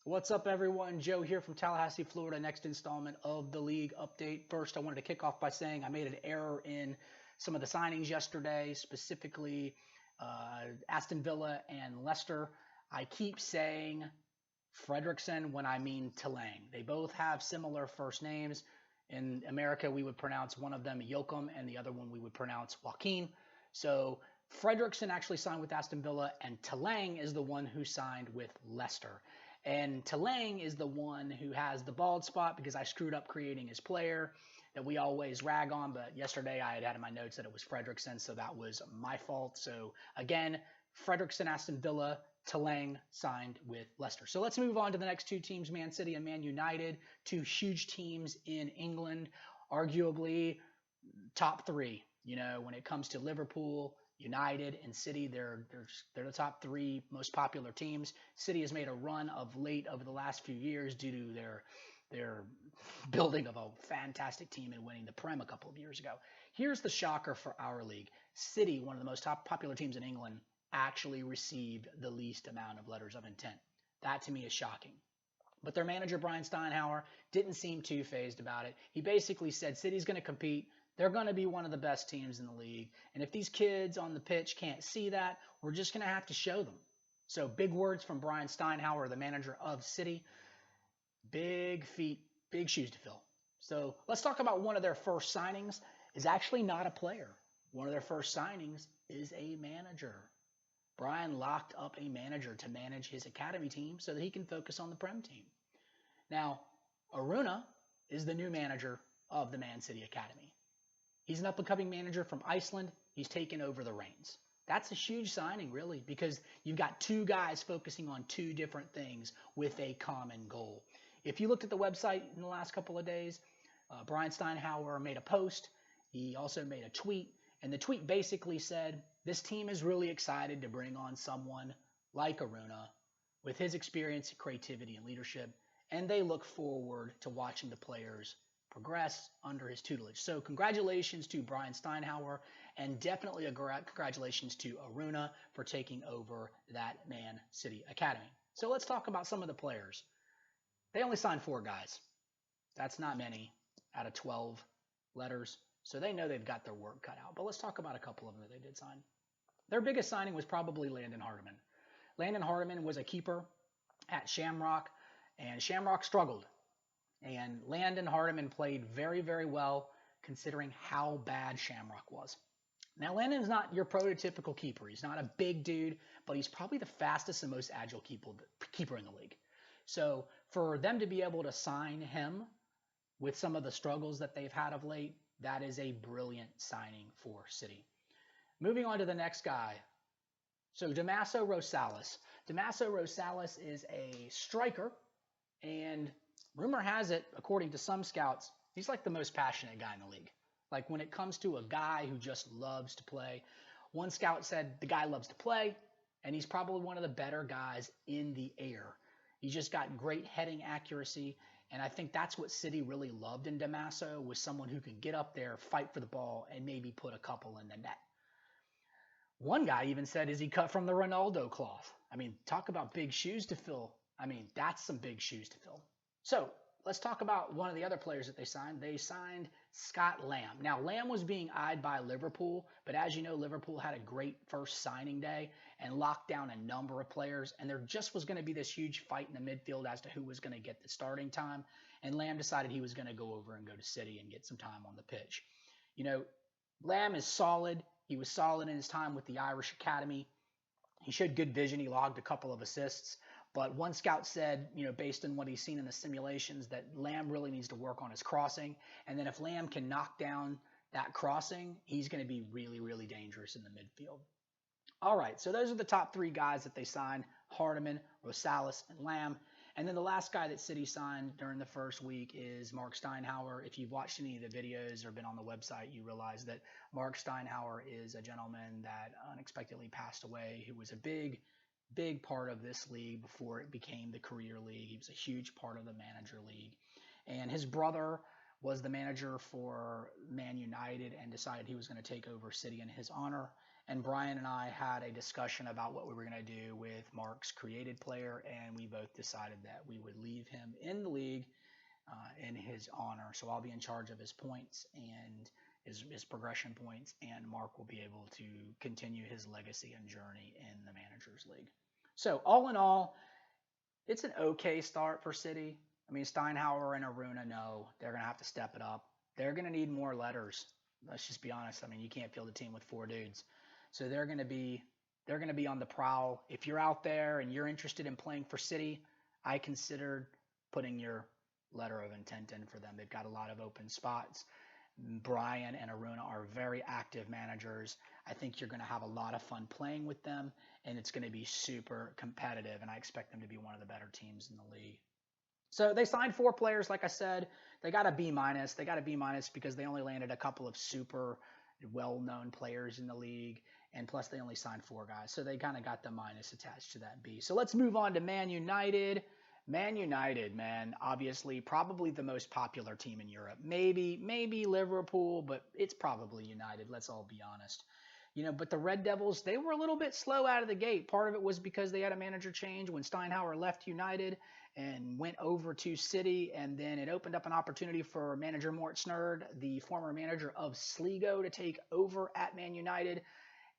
What's up, everyone? Joe here from Tallahassee, Florida. Next installment of the league update. First, I wanted to kick off by saying I made an error in some of the signings yesterday, specifically Aston Villa and Leicester. I keep saying Fredrickson when I mean Talang. They both have similar first names. In America, we would pronounce one of them Yoakum and the other one we would pronounce Joaquin. So Fredrickson actually signed with Aston Villa, and Talang is the one who signed with Leicester. And Talang is the one who has the bald spot because I screwed up creating his player that we always rag on. But yesterday I had in my notes that it was Fredrickson, so that was my fault. So again, Fredrickson, Aston Villa, Talang signed with Leicester. So let's move on to the next two teams, Man City and Man United, two huge teams in England, arguably top three. When it comes to Liverpool, United, and City, they're the top three most popular teams. City has made a run of late over the last few years due to their building of a fantastic team and winning the Prem a couple of years ago. Here's the shocker for our league. City, one of the most top popular teams in England, actually received the least amount of letters of intent. That to me is shocking. But their manager, Brian Steinhauer, didn't seem too fazed about it. He basically said City's going to compete. They're going to be one of the best teams in the league. And if these kids on the pitch can't see that, we're just going to have to show them. So big words from Brian Steinhauer, the manager of City. Big feet, big shoes to fill. So let's talk about one of their first signings is actually not a player. One of their first signings is a manager. Brian locked up a manager to manage his academy team so that he can focus on the Prem team. Now, Aruna is the new manager of the Man City Academy. He's an up-and-coming manager from Iceland. He's taken over the reins. That's a huge signing, really, because you've got two guys focusing on two different things with a common goal. If you looked at the website in the last couple of days, Brian Steinhauer made a post. He also made a tweet, and the tweet basically said, this team is really excited to bring on someone like Aruna with his experience, creativity, and leadership, and they look forward to watching the players progress under his tutelage. So congratulations to Brian Steinhauer, and definitely a congratulations to Aruna for taking over that Man City Academy. So let's talk about some of the players. They only signed 4 guys. That's not many out of 12 letters. So they know they've got their work cut out. But let's talk about a couple of them that they did sign. Their biggest signing was probably Landon Hardiman. Landon Hardiman was a keeper at Shamrock, and Shamrock struggled. And Landon Hardiman played very, very well considering how bad Shamrock was. Now, Landon's not your prototypical keeper. He's not a big dude, but he's probably the fastest and most agile keeper in the league. So for them to be able to sign him with some of the struggles that they've had of late, that is a brilliant signing for City. Moving on to the next guy. So Damaso Rosales. Damaso Rosales is a striker, and rumor has it, according to some scouts, he's like the most passionate guy in the league. Like when it comes to a guy who just loves to play, one scout said the guy loves to play, and he's probably one of the better guys in the air. He's just got great heading accuracy, and I think that's what City really loved in Damaso, was someone who could get up there, fight for the ball, and maybe put a couple in the net. One guy even said, is he cut from the Ronaldo cloth? I mean, talk about big shoes to fill. I mean, that's some big shoes to fill. So let's talk about one of the other players that they signed. They signed Scott Lamb. Now, Lamb was being eyed by Liverpool, but as you know, Liverpool had a great first signing day and locked down a number of players, and there just was going to be this huge fight in the midfield as to who was going to get the starting time, and Lamb decided he was going to go over and go to City and get some time on the pitch. Lamb is solid. He was solid in his time with the Irish Academy. He showed good vision. He logged a couple of assists. But one scout said, based on what he's seen in the simulations, that Lamb really needs to work on his crossing. And then if Lamb can knock down that crossing, he's going to be really, really dangerous in the midfield. All right, so those are the top 3 guys that they signed: Hardiman, Rosales, and Lamb. And then the last guy that City signed during the first week is Mark Steinhauer. If you've watched any of the videos or been on the website, you realize that Mark Steinhauer is a gentleman that unexpectedly passed away, who was a big part of this league before it became the career league. He was a huge part of the manager league. And his brother was the manager for Man United and decided he was going to take over City in his honor. And Brian and I had a discussion about what we were going to do with Mark's created player, and we both decided that we would leave him in the league in his honor. So I'll be in charge of his points and his progression points, and Mark will be able to continue his legacy and journey in the Managers League. So all in all, it's an okay start for City. I mean, Steinhauer and Aruna know they're going to have to step it up. They're going to need more letters. Let's just be honest. I mean, you can't field a team with 4 dudes. So they're going to be on the prowl. If you're out there and you're interested in playing for City, I considered putting your letter of intent in for them. They've got a lot of open spots. Brian and Aruna are very active managers. I think you're going to have a lot of fun playing with them, and it's going to be super competitive, and I expect them to be one of the better teams in the league. So they signed 4 players, like I said. They got a B-. They got a B- because they only landed a couple of super well-known players in the league, and plus they only signed 4 guys. So they kind of got the minus attached to that B. So let's move on to Man United. Man United, man, obviously probably the most popular team in Europe. Maybe Liverpool, but it's probably United. Let's all be honest. But the Red Devils, they were a little bit slow out of the gate. Part of it was because they had a manager change when Steinhauer left United and went over to City, and then it opened up an opportunity for manager Mort Snerd, the former manager of Sligo, to take over at Man United.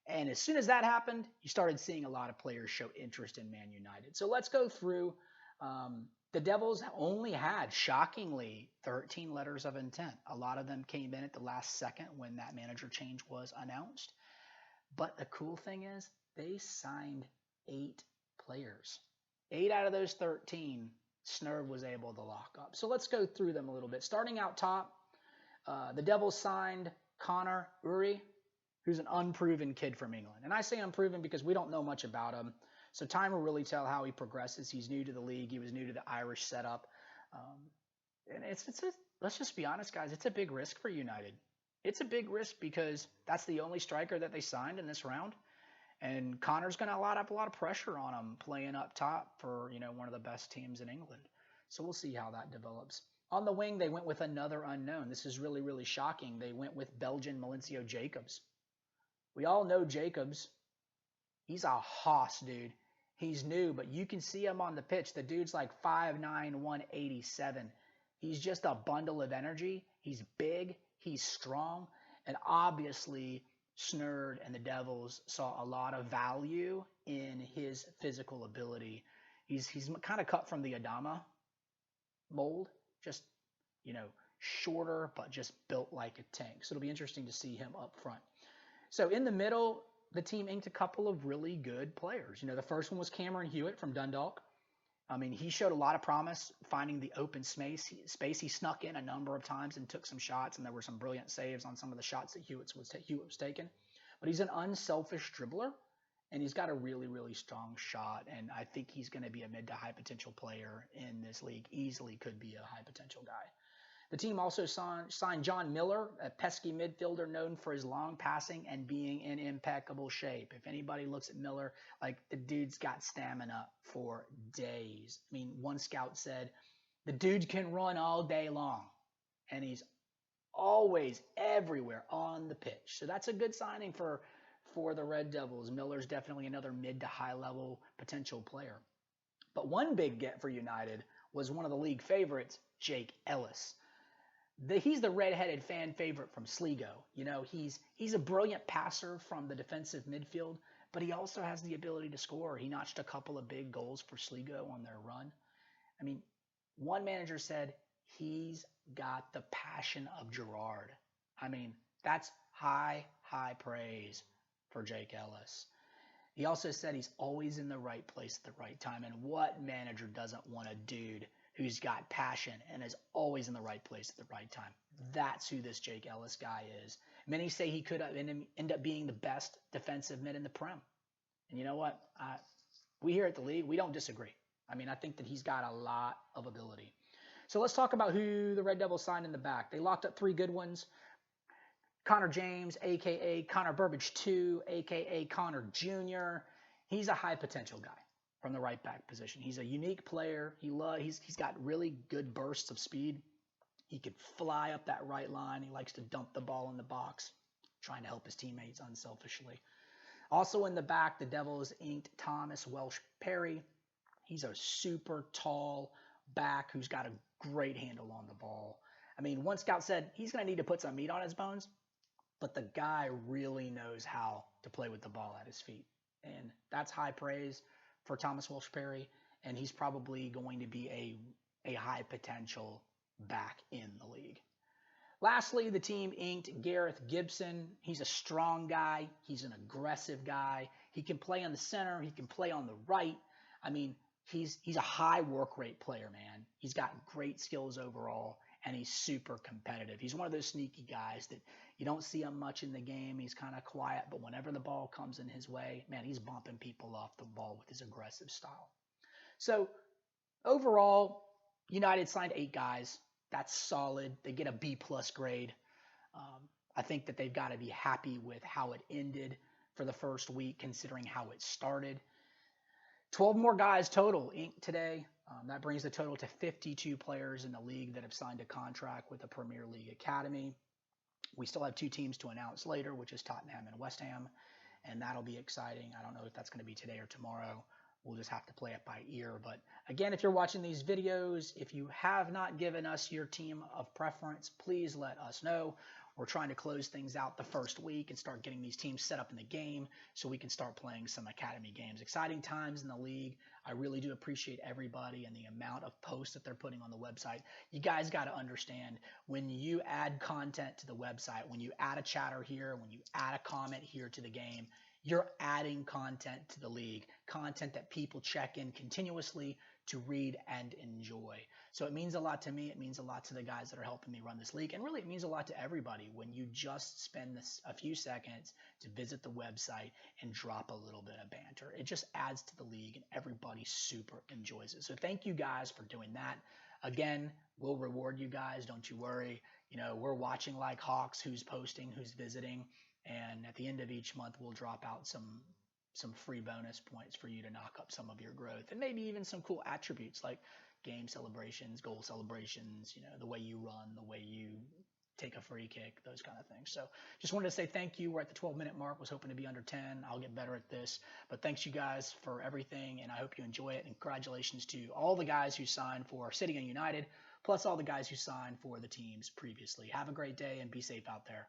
And as soon as that happened, you started seeing a lot of players show interest in Man United. So let's go through. The Devils only had, shockingly, 13 letters of intent. A lot of them came in at the last second when that manager change was announced. But the cool thing is they signed 8 players. 8 out of those 13, Snerd was able to lock up. So let's go through them a little bit. Starting out top, the Devils signed Connor Uri, who's an unproven kid from England. And I say unproven because we don't know much about him. So time will really tell how he progresses. He's new to the league. He was new to the Irish setup. And let's just be honest, guys. It's a big risk for United. It's a big risk because that's the only striker that they signed in this round. And Connor's going to lot up a lot of pressure on him playing up top for, one of the best teams in England. So we'll see how that develops. On the wing, they went with another unknown. This is really, really shocking. They went with Belgian Malencio Jacobs. We all know Jacobs. He's a hoss, dude. He's new, but you can see him on the pitch. The dude's like 5'9", 187. He's just a bundle of energy. He's big. He's strong. And obviously, Snerd and the Devils saw a lot of value in his physical ability. He's kind of cut from the Adama mold. Just, shorter, but just built like a tank. So it'll be interesting to see him up front. So in the middle, the team inked a couple of really good players. The first one was Cameron Hewitt from Dundalk. I mean, he showed a lot of promise finding the open space. He snuck in a number of times and took some shots, and there were some brilliant saves on some of the shots that Hewitt was taking. But he's an unselfish dribbler, and he's got a really, really strong shot, and I think he's going to be a mid to high potential player in this league. Easily could be a high potential guy. The team also signed John Miller, a pesky midfielder known for his long passing and being in impeccable shape. If anybody looks at Miller, the dude's got stamina for days. I mean, one scout said, the dude can run all day long, and he's always everywhere on the pitch. So that's a good signing for the Red Devils. Miller's definitely another mid to high level potential player. But one big get for United was one of the league favorites, Jake Ellis. He's the redheaded fan favorite from Sligo. He's a brilliant passer from the defensive midfield, but he also has the ability to score. He notched a couple of big goals for Sligo on their run. I mean, one manager said he's got the passion of Gerrard. I mean, that's high praise for Jake Ellis. He also said he's always in the right place at the right time. And what manager doesn't want a dude who's got passion and is always in the right place at the right time? That's who this Jake Ellis guy is. Many say he could end up being the best defensive mid in the Prem. And you know what? We here at the league, we don't disagree. I mean, I think that he's got a lot of ability. So let's talk about who the Red Devils signed in the back. They locked up 3 good ones. Connor James, a.k.a. Connor Burbage II, a.k.a. Connor Jr. He's a high potential guy from the right back position. He's a unique player. He's got really good bursts of speed. He could fly up that right line. He likes to dump the ball in the box, trying to help his teammates unselfishly. Also in the back, the Devils inked Thomas Welsh Perry. He's a super tall back who's got a great handle on the ball. I mean, one scout said he's going to need to put some meat on his bones, but the guy really knows how to play with the ball at his feet. And that's high praise for Thomas Welsh Perry. And he's probably going to be a high potential back in the league. Lastly, the team inked Gareth Gibson. He's a strong guy. He's an aggressive guy. He can play on the center. He can play on the right. I mean, he's a high work rate player, man. He's got great skills overall, and he's super competitive. He's one of those sneaky guys that you don't see him much in the game. He's kind of quiet, but whenever the ball comes in his way, man, he's bumping people off the ball with his aggressive style. So overall, United signed 8 guys. That's solid. They get a B+ grade. I think that they've got to be happy with how it ended for the first week, considering how it started. 12 more guys total inked today. That brings the total to 52 players in the league that have signed a contract with the Premier League Academy. We still have 2 teams to announce later, which is Tottenham and West Ham, and that'll be exciting. I don't know if that's going to be today or tomorrow. We'll just have to play it by ear. But again, if you're watching these videos, if you have not given us your team of preference, please let us know. We're trying to close things out the first week and start getting these teams set up in the game so we can start playing some academy games. Exciting times in the league. I really do appreciate everybody and the amount of posts that they're putting on the website. You guys got to understand, when you add content to the website, when you add a chatter here, when you add a comment here to the game, you're adding content to the league, content that people check in continuously to read and enjoy. So it means a lot to me. It means a lot to the guys that are helping me run this league. And really, it means a lot to everybody when you just spend a few seconds to visit the website and drop a little bit of banter. It just adds to the league, and everybody super enjoys it. So thank you guys for doing that. Again, we'll reward you guys. Don't you worry. You know, we're watching like hawks who's posting, who's visiting. And at the end of each month, we'll drop out some free bonus points for you to knock up some of your growth, and maybe even some cool attributes like game celebrations, goal celebrations, you know, the way you run, the way you take a free kick, those kind of things. So just wanted to say thank you. We're at the 12-minute mark. Was hoping to be under 10. I'll get better at this. But thanks you guys for everything, and I hope you enjoy it. And congratulations to all the guys who signed for City and United, plus all the guys who signed for the teams previously. Have a great day and be safe out there.